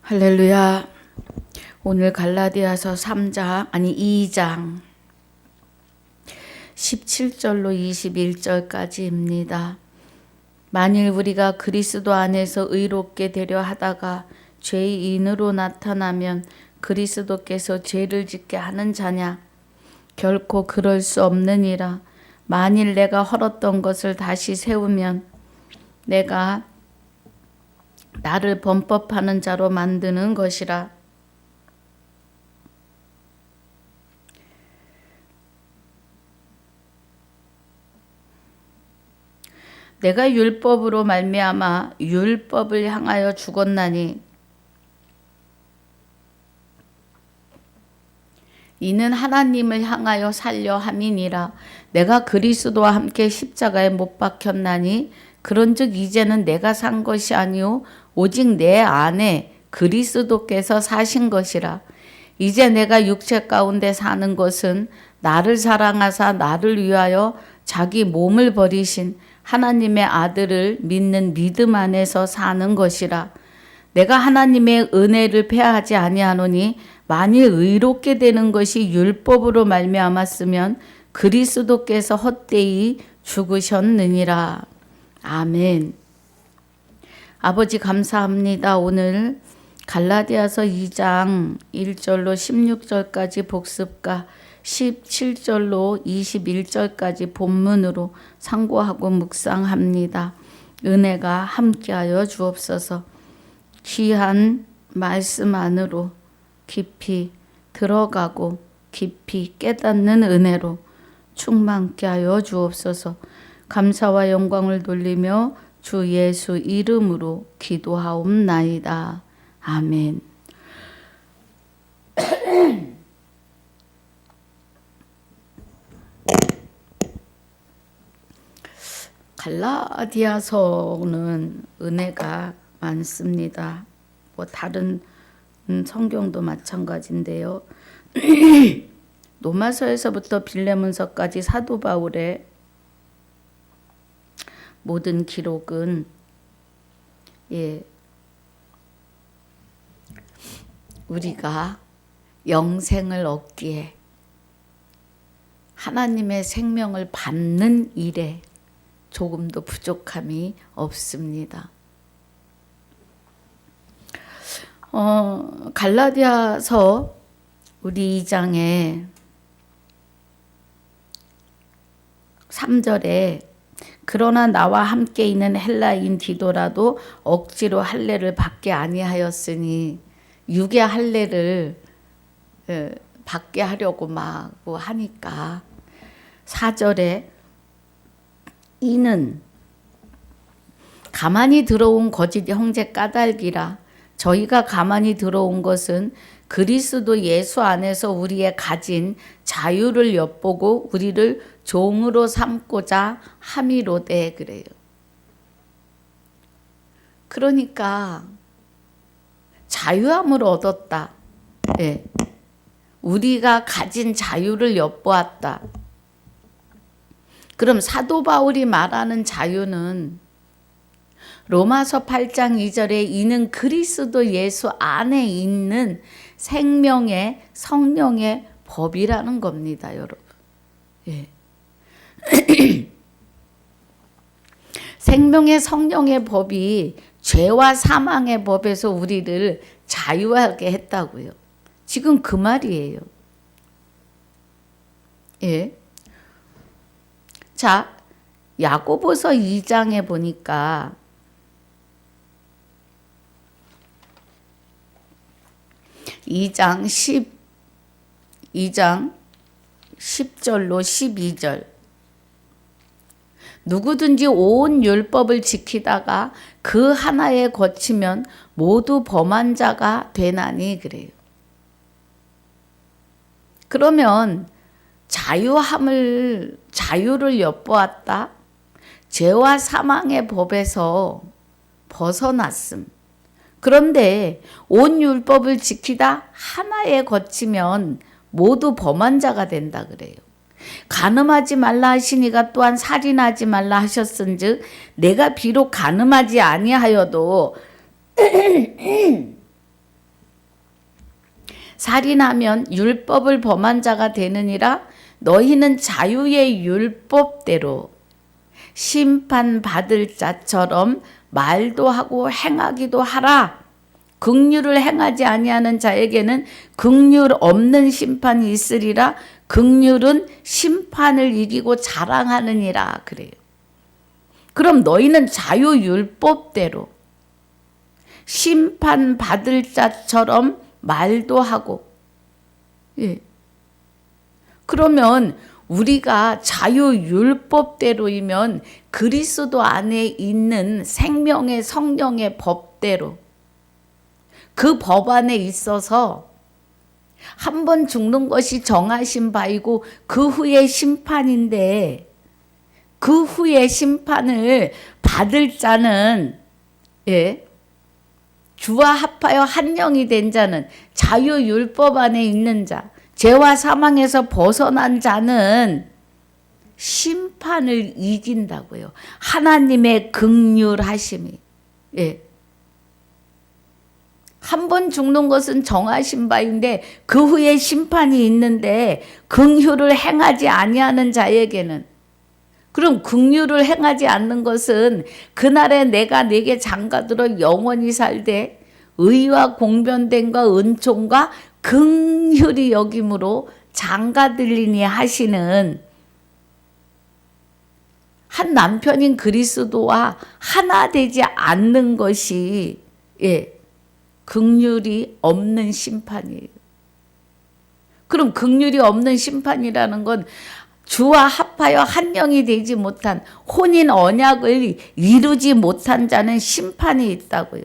할렐루야. 오늘 갈라디아서 2장 17절로 21절까지입니다. 만일 우리가 그리스도 안에서 의롭게 되려 하다가 죄인으로 나타나면 그리스도께서 죄를 짓게 하는 자냐? 결코 그럴 수 없느니라. 만일 내가 헐었던 것을 다시 세우면 내가 나를 범법하는 자로 만드는 것이라. 내가 율법으로 말미암아 율법을 향하여 죽었나니 이는 하나님을 향하여 살려 함이니라. 내가 그리스도와 함께 십자가에 못 박혔나니 그런즉 이제는 내가 산 것이 아니요 오직 내 안에 그리스도께서 사신 것이라. 이제 내가 육체 가운데 사는 것은 나를 사랑하사 나를 위하여 자기 몸을 버리신 하나님의 아들을 믿는 믿음 안에서 사는 것이라. 내가 하나님의 은혜를 패하지 아니하노니 만일 의롭게 되는 것이 율법으로 말미암았으면 그리스도께서 헛되이 죽으셨느니라. 아멘. 아버지 감사합니다. 오늘 갈라디아서 2장 1절로 16절까지 복습과 17절로 21절까지 본문으로 상고하고 묵상합니다. 은혜가 함께하여 주옵소서. 귀한 말씀 안으로 깊이 들어가고 깊이 깨닫는 은혜로 충만케 하여 주옵소서. 감사와 영광을 돌리며 주 예수 이름으로 기도하옵나이다. 아멘. 갈라디아서는 은혜가 많습니다. 다른 성경도 마찬가지인데요. 로마서에서부터 빌레몬서까지 사도 바울의 모든 기록은 우리가 영생을 얻기에 하나님의 생명을 받는 일에 조금도 부족함이 없습니다. 갈라디아서 우리 2장에 3절에 그러나 나와 함께 있는 헬라인 디도라도 억지로 할례를 받게 아니하였으니 육의 할례를 받게 하려고 막 하니까 4절에 이는 가만히 들어온 거짓 형제 까닭이라. 저희가 가만히 들어온 것은 그리스도 예수 안에서 우리의 가진 자유를 엿보고 우리를 종으로 삼고자 함이로되 그래요. 그러니까 자유함을 얻었다. 네. 우리가 가진 자유를 엿보았다. 그럼 사도 바울이 말하는 자유는 로마서 8장 2절에 이는 그리스도 예수 안에 있는 생명의 성령의 법이라는 겁니다, 여러분. 예. 생명의 성령의 법이 죄와 사망의 법에서 우리를 자유하게 했다고요. 지금 그 말이에요. 예. 자, 야고보서 2장에 보니까 2장 10절로 12절 누구든지 온 율법을 지키다가 그 하나에 거치면 모두 범한 자가 되나니 그래요. 그러면 자유를 엿보았다. 죄와 사망의 법에서 벗어났음. 그런데 온 율법을 지키다 하나에 거치면 모두 범한 자가 된다 그래요. 간음하지 말라 하시니가 또한 살인하지 말라 하셨은즉 내가 비록 간음하지 아니하여도 살인하면 율법을 범한 자가 되느니라. 너희는 자유의 율법대로 심판받을 자처럼 말도 하고 행하기도 하라. 긍휼을 행하지 아니하는 자에게는 긍휼 없는 심판이 있으리라. 긍휼은 심판을 이기고 자랑하느니라. 그래요. 그럼 너희는 자유율법대로 심판받을 자처럼 말도 하고, 예. 그러면 우리가 자유율법대로이면 그리스도 안에 있는 생명의 성령의 법대로 그 법 안에 있어서 한 번 죽는 것이 정하신 바이고 그 후에 심판인데, 그 후에 심판을 받을 자는, 예, 주와 합하여 한 영이 된 자는, 자유율법 안에 있는 자, 죄와 사망에서 벗어난 자는 심판을 이긴다고요. 하나님의 긍휼하심이. 예. 한 번 죽는 것은 정하신 바인데 그 후에 심판이 있는데 긍휼을 행하지 아니하는 자에게는, 그럼 긍휼을 행하지 않는 것은 그날에 내가 네게 장가들어 영원히 살되 의와 공변됨과 은총과 긍휼이 여김으로 장가들리니 하시는 한 남편인 그리스도와 하나 되지 않는 것이, 예, 긍휼이 없는 심판이에요. 그럼 긍휼이 없는 심판이라는 건 주와 합하여 한 영이 되지 못한, 혼인 언약을 이루지 못한 자는 심판이 있다고요.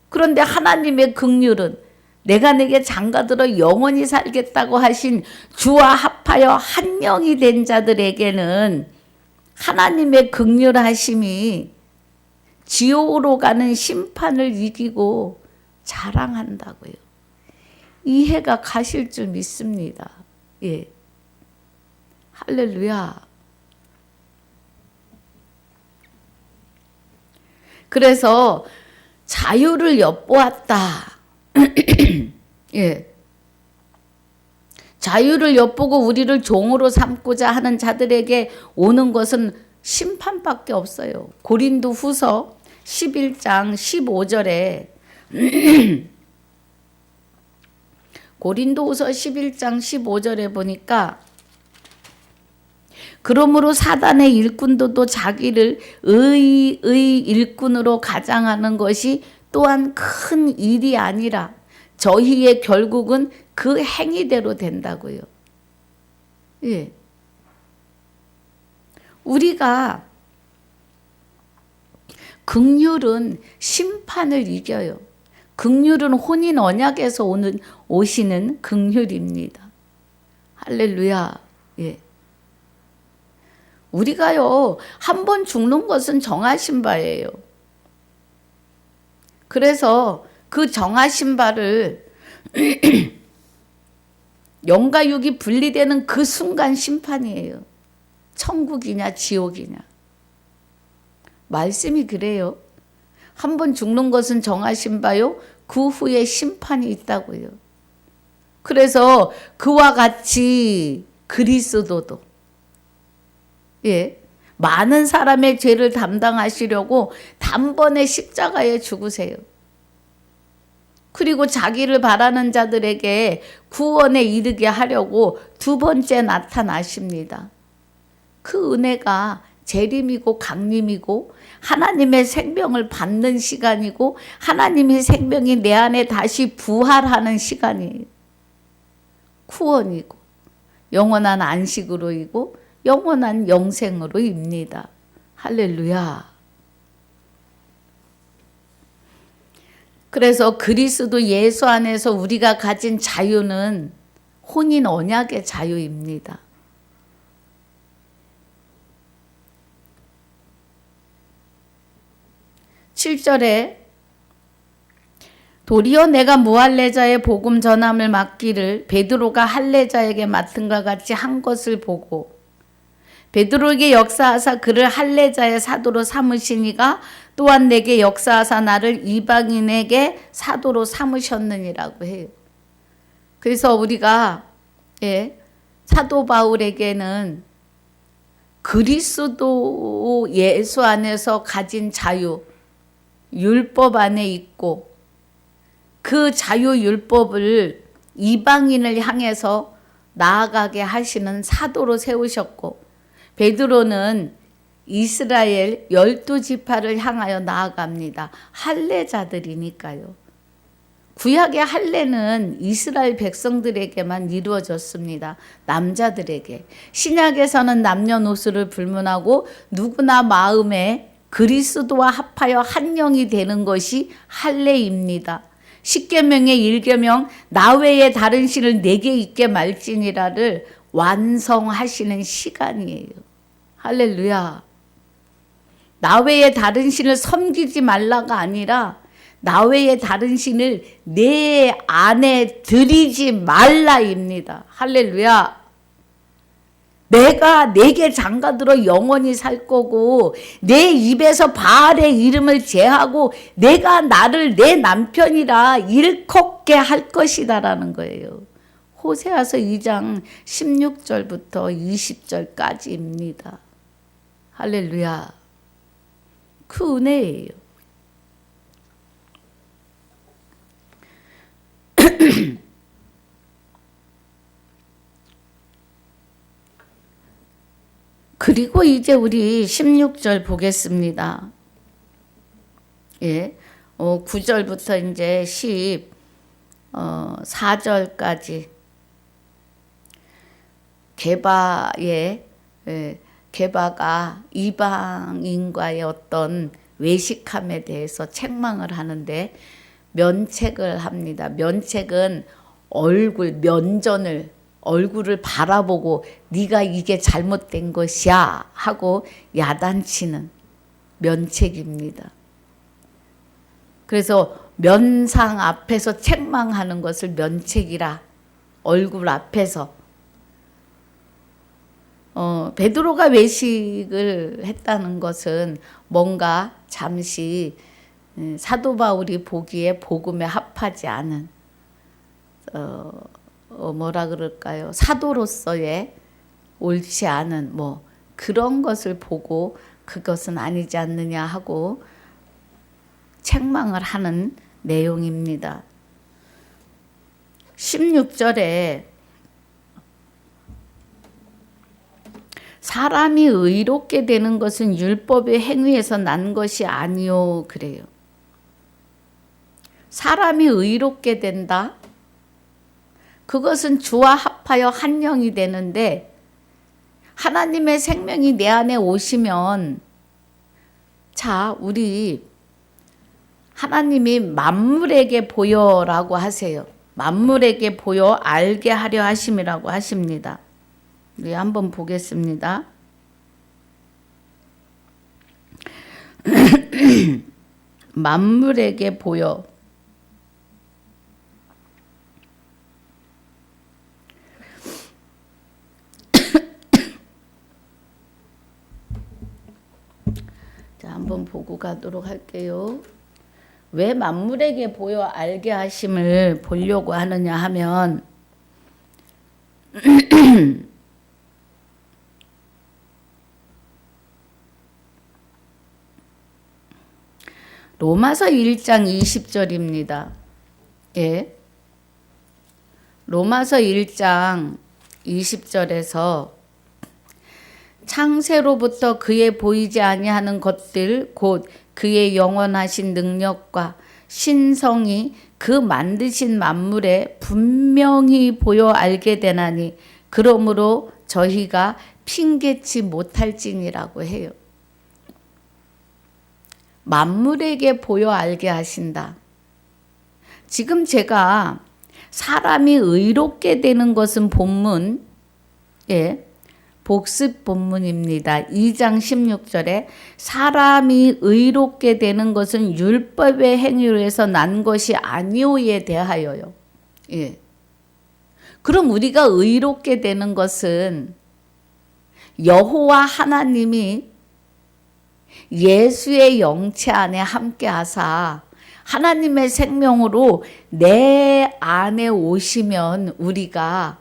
그런데 하나님의 긍휼은 내가 내게 장가들어 영원히 살겠다고 하신 주와 합하여 한 영이 된 자들에게는 하나님의 긍휼하심이 지옥으로 가는 심판을 이기고 자랑한다고요. 이해가 가실 줄 믿습니다. 예. 할렐루야. 그래서 자유를 엿보았다. 예. 자유를 엿보고 우리를 종으로 삼고자 하는 자들에게 오는 것은 심판밖에 없어요. 고린도 후서 11장 15절에 고린도 후서 11장 15절에 보니까, 그러므로 사단의 일꾼도 자기를 의의 일꾼으로 가장하는 것이 또한 큰 일이 아니라 저희의 결국은 그 행위대로 된다고요. 예. 우리가 긍휼은 심판을 이겨요. 긍휼은 혼인 언약에서 오시는 긍휼입니다. 할렐루야. 예. 우리가요, 한 번 죽는 것은 정하신 바예요. 그래서 그 정하신 바를 영과 육이 분리되는 그 순간 심판이에요. 천국이냐 지옥이냐. 말씀이 그래요. 한 번 죽는 것은 정하신 바요, 그 후에 심판이 있다고요. 그래서 그와 같이 그리스도도, 예, 많은 사람의 죄를 담당하시려고 단번에 십자가에 죽으세요. 그리고 자기를 바라는 자들에게 구원에 이르게 하려고 두 번째 나타나십니다. 그 은혜가 재림이고 강림이고 하나님의 생명을 받는 시간이고 하나님의 생명이 내 안에 다시 부활하는 시간이에요. 구원이고 영원한 안식으로이고 영원한 영생으로입니다. 할렐루야. 그래서 그리스도 예수 안에서 우리가 가진 자유는 혼인 언약의 자유입니다. (7절에) 도리어 내가 무할례자의 복음 전함을 맡기를 베드로가 할례자에게 맡은과 같이 한 것을 보고 베드로에게 역사하사 그를 할례자의 사도로 삼으시니가 또한 내게 역사하사 나를 이방인에게 사도로 삼으셨느니라고 해요. 그래서 우리가 사도 바울에게는 그리스도 예수 안에서 가진 자유, 율법 안에 있고 그 자유 율법을 이방인을 향해서 나아가게 하시는 사도로 세우셨고, 베드로는 이스라엘 12지파를 향하여 나아갑니다. 할례자들이니까요. 구약의 할례는 이스라엘 백성들에게만 이루어졌습니다. 남자들에게. 신약에서는 남녀노소를 불문하고 누구나 마음에 그리스도와 합하여 한 영이 되는 것이 할례입니다. 십계명의 1계명 나 외에 다른 신을 내게 있게 말지니라를 완성하시는 시간이에요. 할렐루야. 나 외에 다른 신을 섬기지 말라가 아니라 나 외에 다른 신을 내 안에 들이지 말라입니다. 할렐루야. 내가 내게 장가들어 영원히 살 거고 내 입에서 바알의 이름을 제하고 내가 나를 내 남편이라 일컫게 할 것이다라는 거예요. 호세아서 2장 16절부터 20절까지입니다. 할렐루야. 그 은혜예요. 그리고 이제 우리 16절 보겠습니다. 9절부터 이제 14절까지 게바가 이방인과의 어떤 외식함에 대해서 책망을 하는데 면책을 합니다. 면책은 얼굴을 바라보고 네가 이게 잘못된 것이야 하고 야단치는 면책입니다. 그래서 면상 앞에서 책망하는 것을 면책이라, 얼굴 앞에서. 베드로가 외식을 했다는 것은 뭔가 잠시 사도 바울이 보기에 복음에 합하지 않은 뭐라 그럴까요? 사도로서의 옳지 않은 그런 것을 보고 그것은 아니지 않느냐 하고 책망을 하는 내용입니다. 16절에 사람이 의롭게 되는 것은 율법의 행위에서 난 것이 아니요 그래요. 사람이 의롭게 된다? 그것은 주와 합하여 한 영이 되는데 하나님의 생명이 내 안에 오시면, 자, 우리 하나님이 만물에게 보여라고 하세요. 만물에게 보여 알게 하려 하심이라고 하십니다. 우리 한번 보겠습니다. 만물에게 보여. 자, 한번 보고 가도록 할게요. 왜 만물에게 보여 알게 하심을 보려고 하느냐 하면 로마서 1장 20절입니다. 로마서 1장 20절에서 창세로부터 그의 보이지 아니하는 것들 곧 그의 영원하신 능력과 신성이 그 만드신 만물에 분명히 보여 알게 되나니 그러므로 저희가 핑계치 못할지니라고 해요. 만물에게 보여 알게 하신다. 지금 제가 사람이 의롭게 되는 것은 본문, 복습 본문입니다. 2장 16절에 사람이 의롭게 되는 것은 율법의 행위로 해서 난 것이 아니오에 대하여요. 그럼 우리가 의롭게 되는 것은 여호와 하나님이 예수의 영체 안에 함께 하사 하나님의 생명으로 내 안에 오시면 우리가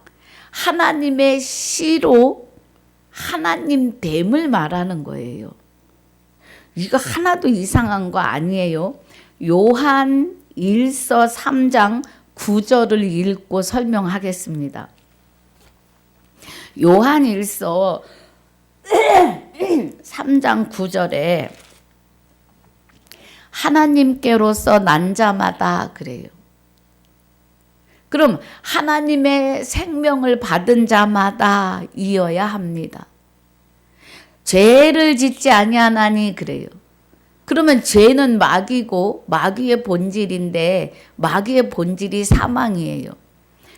하나님의 씨로 하나님 됨을 말하는 거예요. 이거 하나도 이상한 거 아니에요. 요한 1서 3장 9절을 읽고 설명하겠습니다. 요한 1서 3장 9절에 하나님께로서 난 자마다 그래요. 그럼 하나님의 생명을 받은 자마다 이어야 합니다. 죄를 짓지 아니하나니 그래요. 그러면 죄는 마귀고 마귀의 본질인데 마귀의 본질이 사망이에요.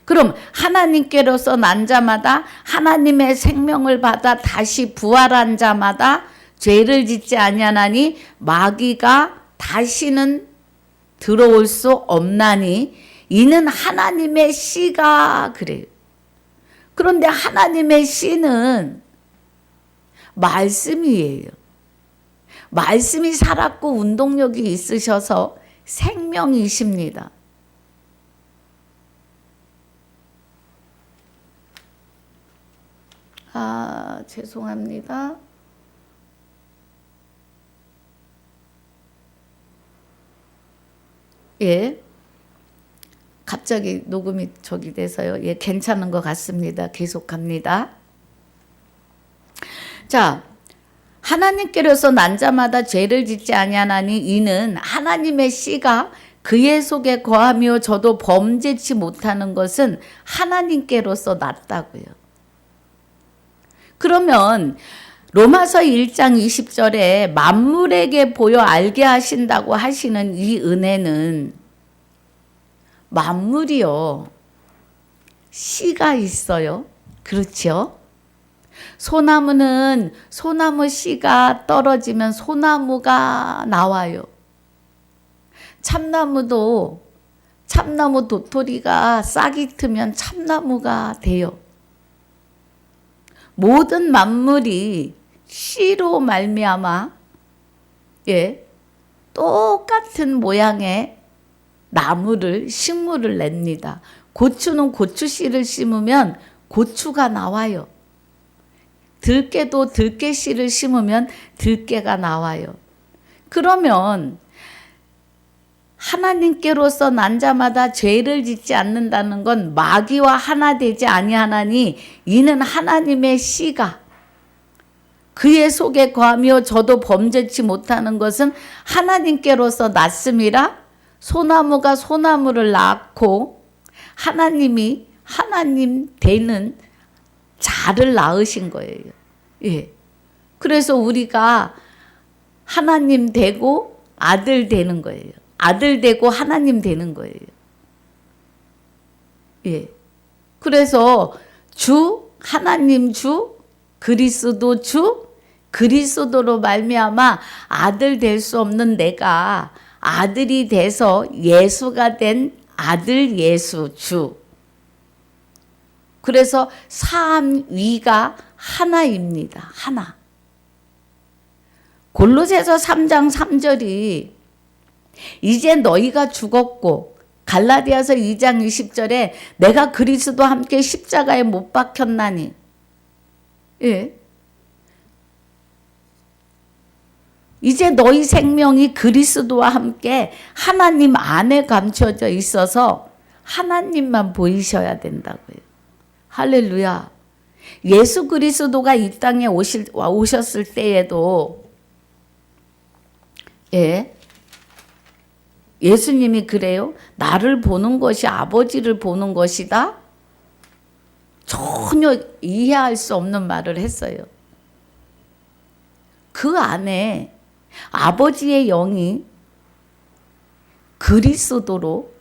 그럼 하나님께로서 난 자마다 하나님의 생명을 받아 다시 부활한 자마다 죄를 짓지 아니하나니 마귀가 다시는 들어올 수 없나니 이는 하나님의 씨가 그래요. 그런데 하나님의 씨는 말씀이에요. 말씀이 살았고 운동력이 있으셔서 생명이십니다. 죄송합니다. 예. 갑자기 녹음이 저기 돼서요. 예, 괜찮은 것 같습니다. 계속합니다. 자, 하나님께로서 난 자마다 죄를 짓지 아니하나니 이는 하나님의 씨가 그의 속에 거하며 저도 범죄치 못하는 것은 하나님께로서 났다고요. 그러면 로마서 1장 20절에 만물에게 보여 알게 하신다고 하시는 이 은혜는 만물이요. 씨가 있어요. 그렇죠? 소나무는 소나무 씨가 떨어지면 소나무가 나와요. 참나무도 참나무 도토리가 싹이 트면 참나무가 돼요. 모든 만물이 씨로 말미암아 똑같은 모양의 나무를 식물을 냅니다. 고추는 고추 씨를 심으면 고추가 나와요. 들깨도 들깨 씨를 심으면 들깨가 나와요. 그러면 하나님께로서 난 자마다 죄를 짓지 않는다는 건 마귀와 하나 되지 아니하나니 이는 하나님의 씨가 그의 속에 거하며 저도 범죄치 못하는 것은 하나님께로서 났음이라. 소나무가 소나무를 낳고 하나님이 하나님 되는 자를 낳으신 거예요. 예. 그래서 우리가 하나님 되고 아들 되는 거예요. 아들 되고 하나님 되는 거예요. 예. 그래서 주, 하나님 주, 그리스도 주, 그리스도로 말미암아 아들 될 수 없는 내가 아들이 돼서 예수가 된 아들 예수 주. 그래서 삼위가 하나입니다. 하나. 골로새서 3장 3절이 이제 너희가 죽었고 갈라디아서 2장 20절에 내가 그리스도와 함께 십자가에 못 박혔나니. 예. 이제 너희 생명이 그리스도와 함께 하나님 안에 감춰져 있어서 하나님만 보이셔야 된다고요. 할렐루야. 예수 그리스도가 이 땅에 오셨을 때에도 예수님이 그래요. 나를 보는 것이 아버지를 보는 것이다. 전혀 이해할 수 없는 말을 했어요. 그 안에 아버지의 영이 그리스도로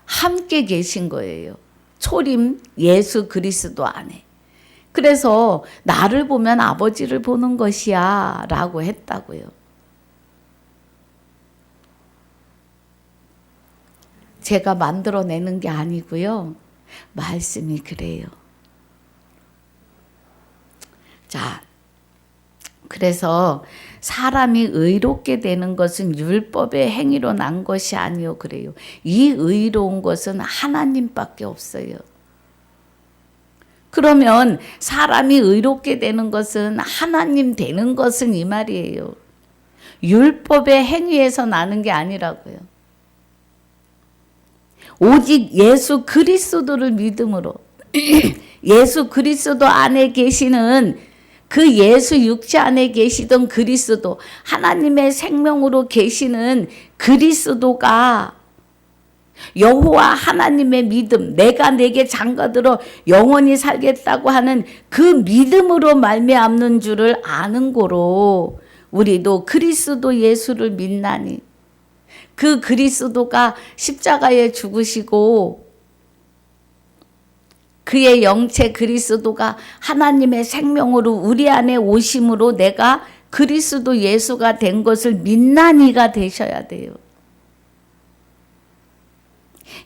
함께 계신 거예요. 초림 예수 그리스도 안에. 그래서 나를 보면 아버지를 보는 것이야 라고 했다고요. 제가 만들어내는 게 아니고요. 말씀이 그래요. 자, 그래서 사람이 의롭게 되는 것은 율법의 행위로 난 것이 아니요 그래요. 이 의로운 것은 하나님밖에 없어요. 그러면 사람이 의롭게 되는 것은 하나님 되는 것은 이 말이에요. 율법의 행위에서 나는 게 아니라고요. 오직 예수 그리스도를 믿음으로 예수 그리스도 안에 계시는 그 예수 육체 안에 계시던 그리스도, 하나님의 생명으로 계시는 그리스도가 여호와 하나님의 믿음, 내가 내게 장가들어 영원히 살겠다고 하는 그 믿음으로 말미암는 줄을 아는 고로 우리도 그리스도 예수를 믿나니, 그 그리스도가 십자가에 죽으시고 그의 영체 그리스도가 하나님의 생명으로 우리 안에 오심으로 내가 그리스도 예수가 된 것을 믿나니가 되셔야 돼요.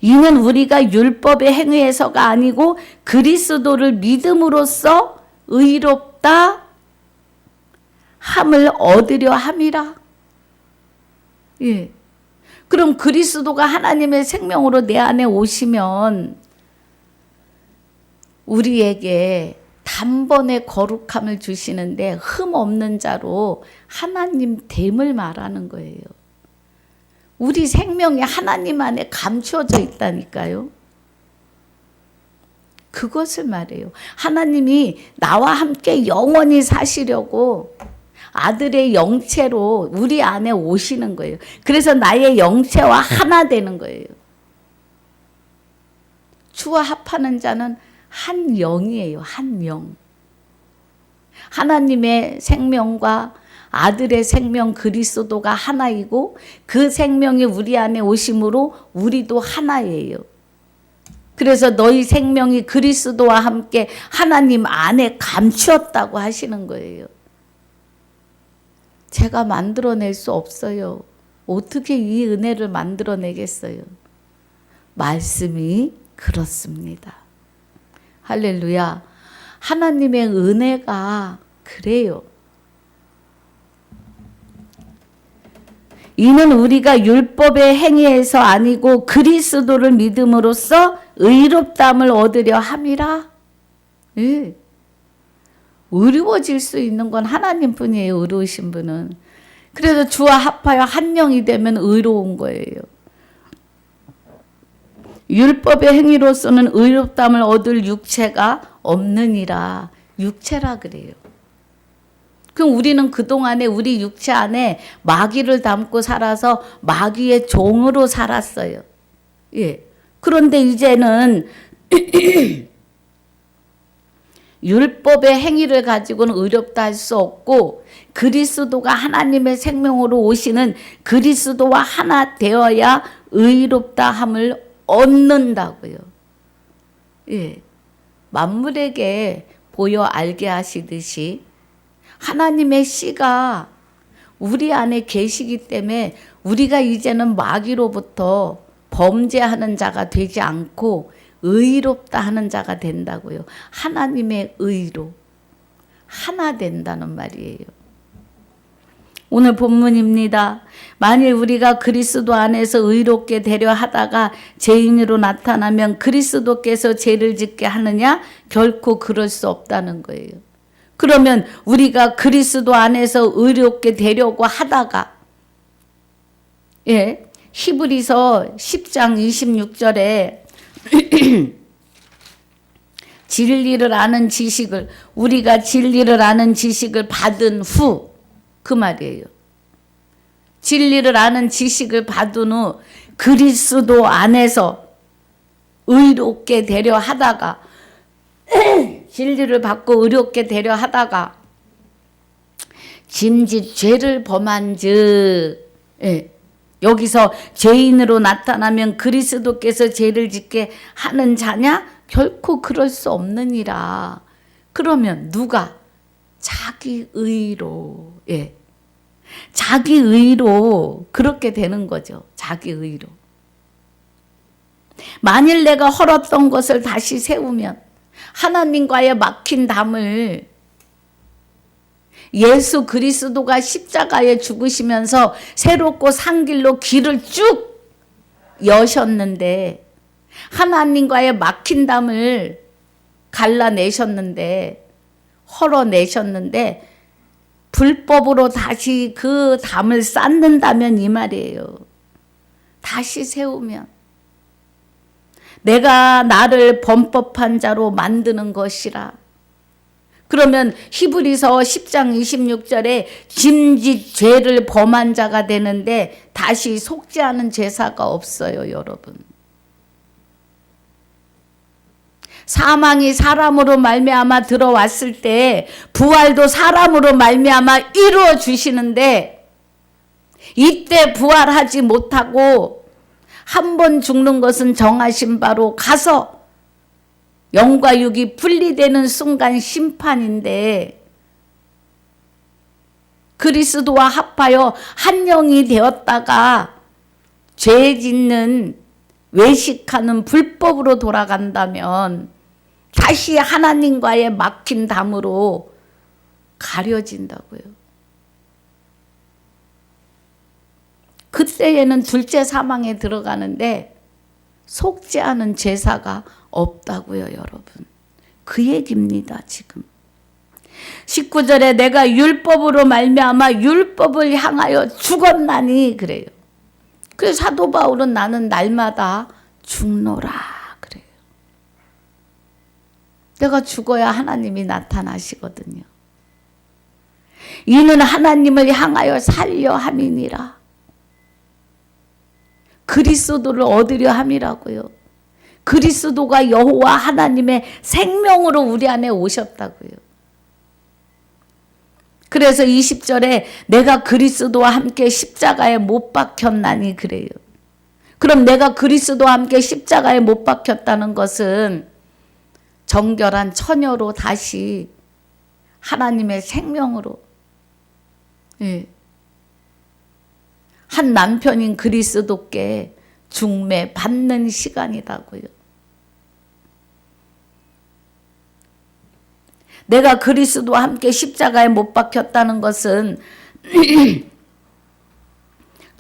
이는 우리가 율법의 행위에서가 아니고 그리스도를 믿음으로써 의롭다 함을 얻으려 함이라. 예. 그럼 그리스도가 하나님의 생명으로 내 안에 오시면 우리에게 단번에 거룩함을 주시는데 흠 없는 자로 하나님 됨을 말하는 거예요. 우리 생명이 하나님 안에 감추어져 있다니까요. 그것을 말해요. 하나님이 나와 함께 영원히 사시려고 아들의 영체로 우리 안에 오시는 거예요. 그래서 나의 영체와 하나 되는 거예요. 주와 합하는 자는 한 영이에요. 한 영. 하나님의 생명과 아들의 생명 그리스도가 하나이고 그 생명이 우리 안에 오심으로 우리도 하나예요. 그래서 너희 생명이 그리스도와 함께 하나님 안에 감추었다고 하시는 거예요. 제가 만들어낼 수 없어요. 어떻게 이 은혜를 만들어내겠어요? 말씀이 그렇습니다. 할렐루야. 하나님의 은혜가 그래요. 이는 우리가 율법의 행위에서 아니고 그리스도를 믿음으로써 의롭다함을 얻으려 함이라. 예. 의로워질 수 있는 건 하나님뿐이에요. 의로우신 분은. 그래서 주와 합하여 한 영이 되면 의로운 거예요. 율법의 행위로서는 의롭다함을 얻을 육체가 없느니라. 육체라 그래요. 그럼 우리는 그동안에 우리 육체 안에 마귀를 담고 살아서 마귀의 종으로 살았어요. 예. 그런데 이제는 율법의 행위를 가지고는 의롭다 할 수 없고 그리스도가 하나님의 생명으로 오시는 그리스도와 하나 되어야 의롭다 함을 얻는다고요. 예. 만물에게 보여 알게 하시듯이 하나님의 씨가 우리 안에 계시기 때문에 우리가 이제는 마귀로부터 범죄하는 자가 되지 않고 의롭다 하는 자가 된다고요. 하나님의 의로 하나 된다는 말이에요. 오늘 본문입니다. 만일 우리가 그리스도 안에서 의롭게 되려 하다가 죄인으로 나타나면 그리스도께서 죄를 짓게 하느냐? 결코 그럴 수 없다는 거예요. 그러면 우리가 그리스도 안에서 의롭게 되려고 하다가 예, 히브리서 10장 26절에 진리를 아는 지식을 우리가 진리를 아는 지식을 받은 후 그 말이에요. 진리를 아는 지식을 받은 후 그리스도 안에서 의롭게 되려 하다가 진리를 받고 의롭게 되려 하다가 짐짓 죄를 범한즉 예. 여기서 죄인으로 나타나면 그리스도께서 죄를 짓게 하는 자냐? 결코 그럴 수 없느니라. 그러면 누가? 자기 의로. 예. 자기 의로 그렇게 되는 거죠. 자기 의로. 만일 내가 헐었던 것을 다시 세우면 하나님과의 막힌 담을 예수 그리스도가 십자가에 죽으시면서 새롭고 산 길로 길을 쭉 여셨는데, 하나님과의 막힌 담을 갈라내셨는데, 헐어내셨는데, 불법으로 다시 그 담을 쌓는다면 이 말이에요. 다시 세우면 내가 나를 범법한 자로 만드는 것이라. 그러면 히브리서 10장 26절에 짐짓 죄를 범한 자가 되는데 다시 속지 않은 제사가 없어요, 여러분. 사망이 사람으로 말미암아 들어왔을 때 부활도 사람으로 말미암아 이루어 주시는데, 이때 부활하지 못하고 한 번 죽는 것은 정하신 바로 가서 영과 육이 분리되는 순간 심판인데, 그리스도와 합하여 한 영이 되었다가 죄 짓는 외식하는 불법으로 돌아간다면 다시 하나님과의 막힌 담으로 가려진다고요. 그때에는 둘째 사망에 들어가는데 속지 않은 제사가 없다고요, 여러분. 그 얘기입니다, 지금. 19절에 내가 율법으로 말미암아 율법을 향하여 죽었나니 그래요. 그래서 사도 바울은 나는 날마다 죽노라 그래요. 내가 죽어야 하나님이 나타나시거든요. 이는 하나님을 향하여 살려 함이니라. 그리스도를 얻으려 함이라고요. 그리스도가 여호와 하나님의 생명으로 우리 안에 오셨다고요. 그래서 20절에 내가 그리스도와 함께 십자가에 못 박혔나니 그래요. 그럼 내가 그리스도와 함께 십자가에 못 박혔다는 것은 정결한 처녀로 다시 하나님의 생명으로, 한 남편인 그리스도께 중매 받는 시간이라고요. 내가 그리스도와 함께 십자가에 못 박혔다는 것은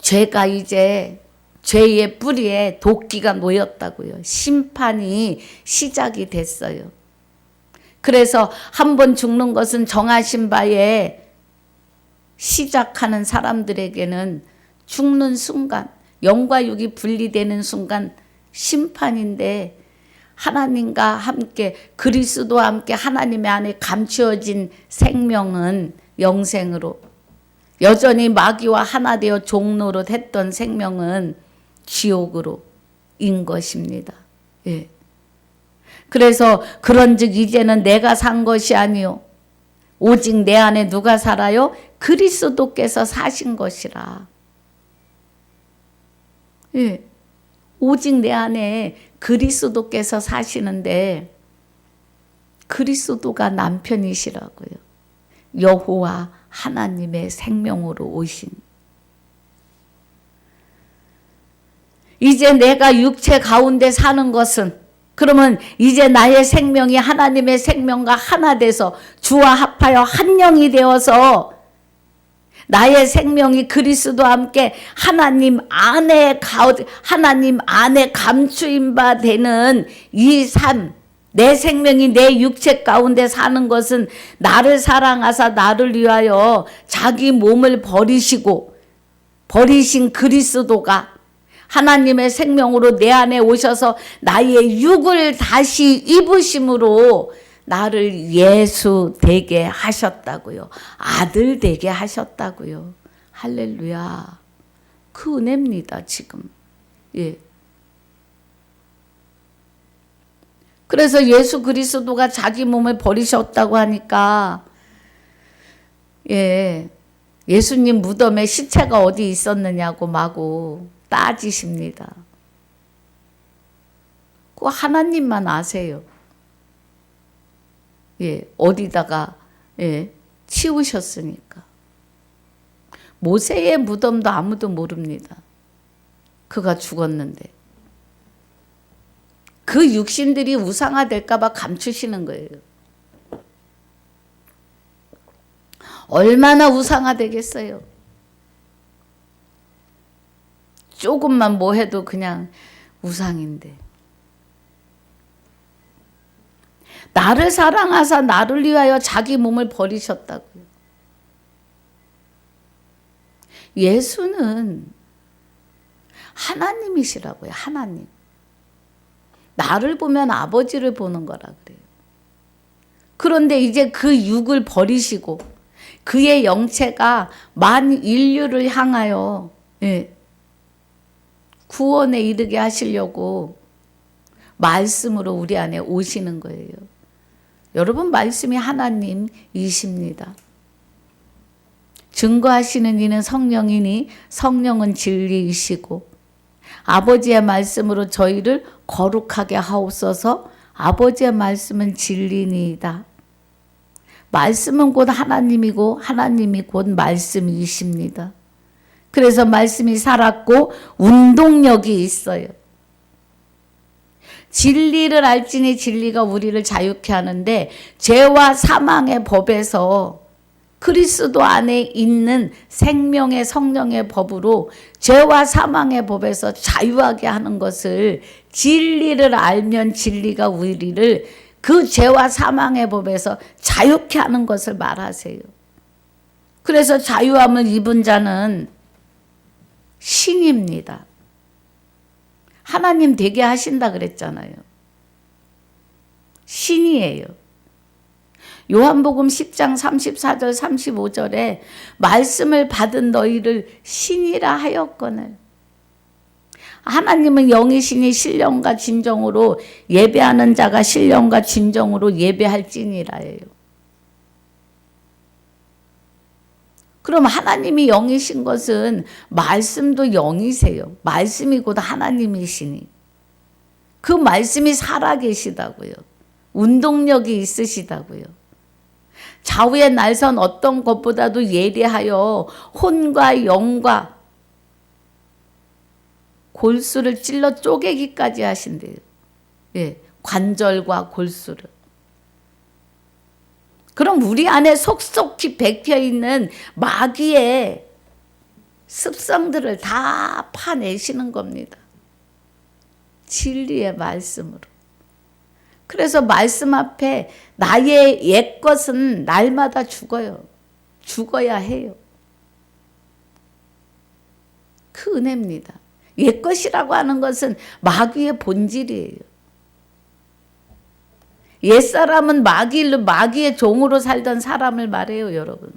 죄가 이제 죄의 뿌리에 도끼가 놓였다고요. 심판이 시작이 됐어요. 그래서 한 번 죽는 것은 정하신 바에 시작하는 사람들에게는 죽는 순간, 영과 육이 분리되는 순간 심판인데, 하나님과 함께 그리스도와 함께 하나님의 안에 감추어진 생명은 영생으로, 여전히 마귀와 하나 되어 종노릇 했던 생명은 지옥으로 인 것입니다. 예. 그래서 그런즉 이제는 내가 산 것이 아니요 오직 내 안에 누가 살아요? 그리스도께서 사신 것이라. 예. 오직 내 안에 그리스도께서 사시는데, 그리스도가 남편이시라고요. 여호와 하나님의 생명으로 오신. 이제 내가 육체 가운데 사는 것은, 그러면 이제 나의 생명이 하나님의 생명과 하나 돼서 주와 합하여 한 영이 되어서 나의 생명이 그리스도와 함께 하나님 안에 감추인 바 되는 이 삶, 내 생명이 내 육체 가운데 사는 것은 나를 사랑하사 나를 위하여 자기 몸을 버리신 그리스도가 하나님의 생명으로 내 안에 오셔서 나의 육을 다시 입으심으로 나를 예수 되게 하셨다고요. 아들 되게 하셨다고요. 할렐루야. 그 은혜입니다, 지금. 예. 그래서 예수 그리스도가 자기 몸을 버리셨다고 하니까, 예수님 무덤에 시체가 어디 있었느냐고 마구 따지십니다. 그 하나님만 아세요. 어디다가 치우셨으니까. 모세의 무덤도 아무도 모릅니다. 그가 죽었는데. 그 육신들이 우상화될까 봐 감추시는 거예요. 얼마나 우상화되겠어요. 조금만 뭐 해도 그냥 우상인데. 나를 사랑하사 나를 위하여 자기 몸을 버리셨다고요. 예수는 하나님이시라고요. 하나님. 나를 보면 아버지를 보는 거라 그래요. 그런데 이제 그 육을 버리시고 그의 영체가 만 인류를 향하여 구원에 이르게 하시려고 말씀으로 우리 안에 오시는 거예요. 여러분, 말씀이 하나님이십니다. 증거하시는 이는 성령이니 성령은 진리이시고 아버지의 말씀으로 저희를 거룩하게 하옵소서. 아버지의 말씀은 진리니이다. 말씀은 곧 하나님이고 하나님이 곧 말씀이십니다. 그래서 말씀이 살았고 운동력이 있어요. 진리를 알지니 진리가 우리를 자유케 하는데 죄와 사망의 법에서 그리스도 안에 있는 생명의 성령의 법으로 죄와 사망의 법에서 자유하게 하는 것을, 진리를 알면 진리가 우리를 그 죄와 사망의 법에서 자유케 하는 것을 말하세요. 그래서 자유함을 입은 자는 신입니다. 하나님 되게 하신다 그랬잖아요. 신이에요. 요한복음 10장 34절 35절에 말씀을 받은 너희를 신이라 하였거늘. 하나님은 영이시니 신령과 진정으로 예배하는 자가 신령과 진정으로 예배할지니라예요. 그럼 하나님이 영이신 것은 말씀도 영이세요. 말씀이 곧 하나님이시니 그 말씀이 살아계시다고요. 운동력이 있으시다고요. 좌우의 날선 어떤 것보다도 예리하여 혼과 영과 골수를 찔러 쪼개기까지 하신대요. 관절과 골수를. 그럼 우리 안에 속속히 박혀있는 마귀의 습성들을 다 파내시는 겁니다. 진리의 말씀으로. 그래서 말씀 앞에 나의 옛것은 날마다 죽어요. 죽어야 해요. 그 은혜입니다. 옛것이라고 하는 것은 마귀의 본질이에요. 옛사람은 마귀의 종으로 살던 사람을 말해요, 여러분.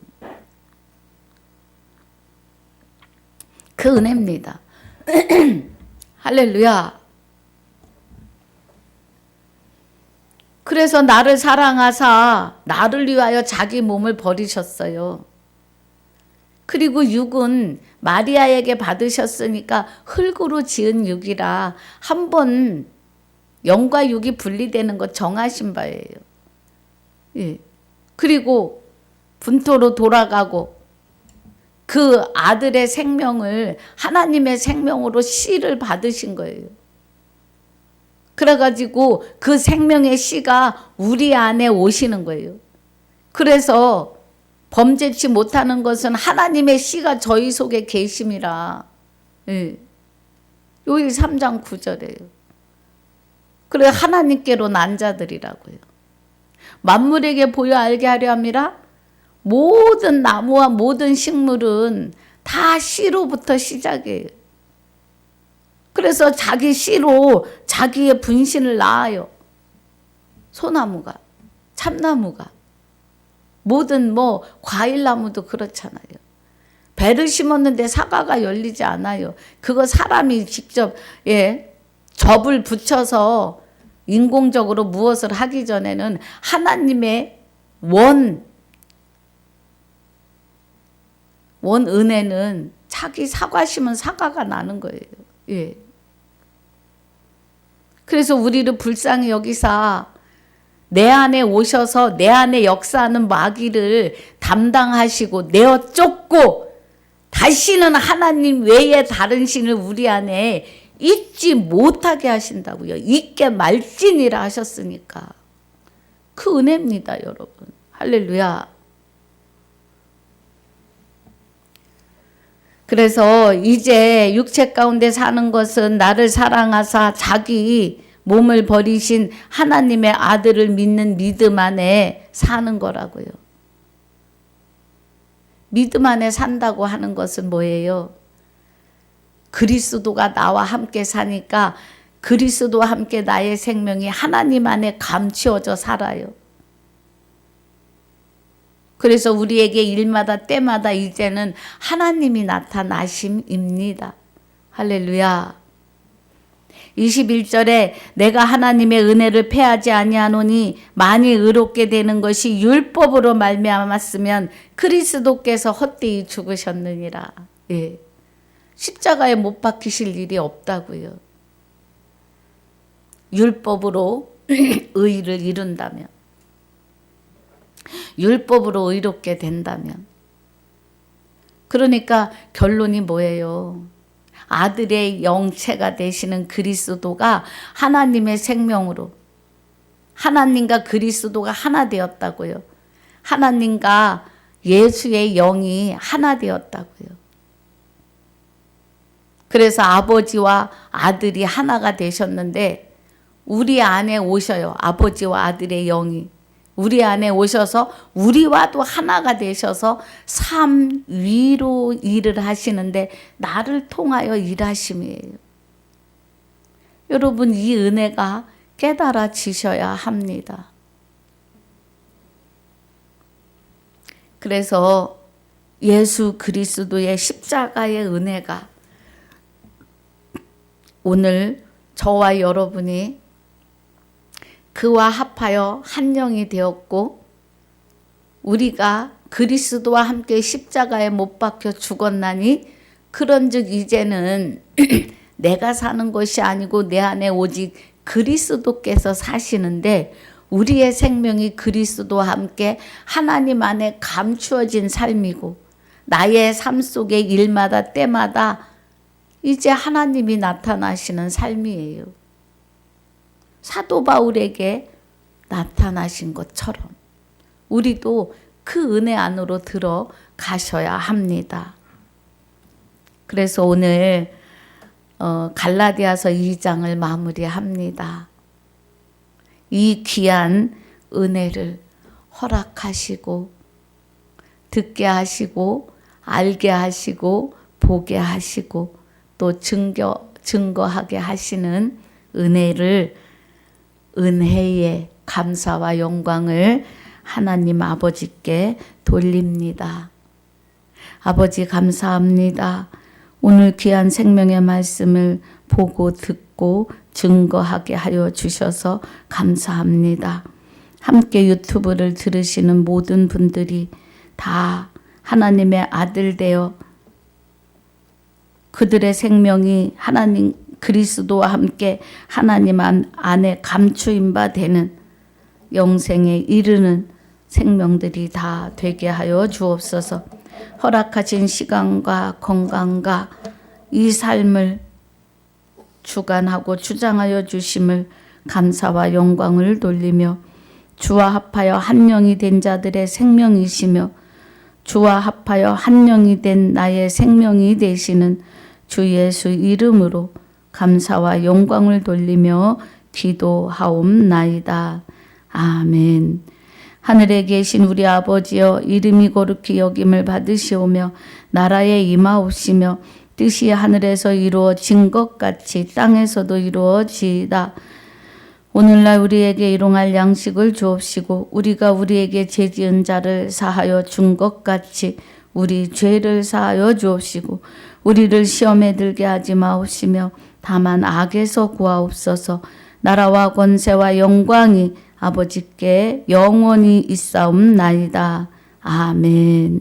그 은혜입니다. 할렐루야. 그래서 나를 사랑하사 나를 위하여 자기 몸을 버리셨어요. 그리고 육은 마리아에게 받으셨으니까 흙으로 지은 육이라 한번 영과 육이 분리되는 것 정하신 바예요. 그리고 분토로 돌아가고 그 아들의 생명을 하나님의 생명으로 씨를 받으신 거예요. 그래가지고 그 생명의 씨가 우리 안에 오시는 거예요. 그래서 범죄치 못하는 것은 하나님의 씨가 저희 속에 계심이라. 요일 3장 9절이에요. 그래 하나님께로 난 자들이라고요. 만물에게 보여 알게 하려 함이라. 모든 나무와 모든 식물은 다 씨로부터 시작이에요. 그래서 자기 씨로 자기의 분신을 낳아요. 소나무가, 참나무가, 모든 과일나무도 그렇잖아요. 배를 심었는데 사과가 열리지 않아요. 그거 사람이 직접 접을 붙여서 인공적으로 무엇을 하기 전에는 하나님의 원 은혜는 자기 사과 심은 사과가 나는 거예요. 그래서 우리를 불쌍히 여기사 내 안에 오셔서 내 안에 역사하는 마귀를 담당하시고 내어 쫓고 다시는 하나님 외에 다른 신을 우리 안에 잊지 못하게 하신다고요. 잊게 말지니라 하셨으니까. 그 은혜입니다, 여러분. 할렐루야. 그래서 이제 육체 가운데 사는 것은 나를 사랑하사 자기 몸을 버리신 하나님의 아들을 믿는 믿음 안에 사는 거라고요. 믿음 안에 산다고 하는 것은 뭐예요? 그리스도가 나와 함께 사니까 그리스도와 함께 나의 생명이 하나님 안에 감추어져 살아요. 그래서 우리에게 일마다 때마다 이제는 하나님이 나타나심입니다. 할렐루야. 21절에 내가 하나님의 은혜를 패하지 아니하노니 만일 의롭게 되는 것이 율법으로 말미암았으면 그리스도께서 헛되이 죽으셨느니라. 예. 십자가에 못 박히실 일이 없다고요. 율법으로 의를 이룬다면, 율법으로 의롭게 된다면. 그러니까 결론이 뭐예요? 아들의 영체가 되시는 그리스도가 하나님의 생명으로, 하나님과 그리스도가 하나 되었다고요. 하나님과 예수의 영이 하나 되었다고요. 그래서 아버지와 아들이 하나가 되셨는데 우리 안에 오셔요. 아버지와 아들의 영이 우리 안에 오셔서 우리와도 하나가 되셔서 삶 위로 일을 하시는데 나를 통하여 일하심이에요. 여러분, 이 은혜가 깨달아지셔야 합니다. 그래서 예수 그리스도의 십자가의 은혜가 오늘 저와 여러분이 그와 합하여 한 영이 되었고 우리가 그리스도와 함께 십자가에 못 박혀 죽었나니 그런즉 이제는 내가 사는 것이 아니고 내 안에 오직 그리스도께서 사시는데 우리의 생명이 그리스도와 함께 하나님 안에 감추어진 삶이고 나의 삶 속에 일마다 때마다 이제 하나님이 나타나시는 삶이에요. 사도 바울에게 나타나신 것처럼 우리도 그 은혜 안으로 들어가셔야 합니다. 그래서 오늘 갈라디아서 2장을 마무리합니다. 이 귀한 은혜를 허락하시고 듣게 하시고 알게 하시고 보게 하시고 또 증거하게 하시는 은혜의 감사와 영광을 하나님 아버지께 돌립니다. 아버지 감사합니다. 오늘 귀한 생명의 말씀을 보고 듣고 증거하게 하여 주셔서 감사합니다. 함께 유튜브를 들으시는 모든 분들이 다 하나님의 아들 되어 그들의 생명이 하나님 그리스도와 함께 하나님 안에 감추인 바 되는 영생에 이르는 생명들이 다 되게 하여 주옵소서. 허락하신 시간과 건강과 이 삶을 주관하고 주장하여 주심을 감사와 영광을 돌리며 주와 합하여 한 영이 된 자들의 생명이시며 주와 합하여 한 영이 된 나의 생명이 되시는 주 예수 이름으로 감사와 영광을 돌리며 기도하옵나이다. 아멘. 하늘에 계신 우리 아버지여 이름이 거룩히 여김을 받으시오며 나라에 임하옵시며 뜻이 하늘에서 이루어진 것 같이 땅에서도 이루어지이다. 오늘날 우리에게 일용할 양식을 주옵시고 우리가 우리에게 죄지은 자를 사하여 준 것 같이 우리 죄를 사하여 주옵시고 우리를 시험에 들게 하지 마옵시며 다만 악에서 구하옵소서. 나라와 권세와 영광이 아버지께 영원히 있사옵나이다. 아멘.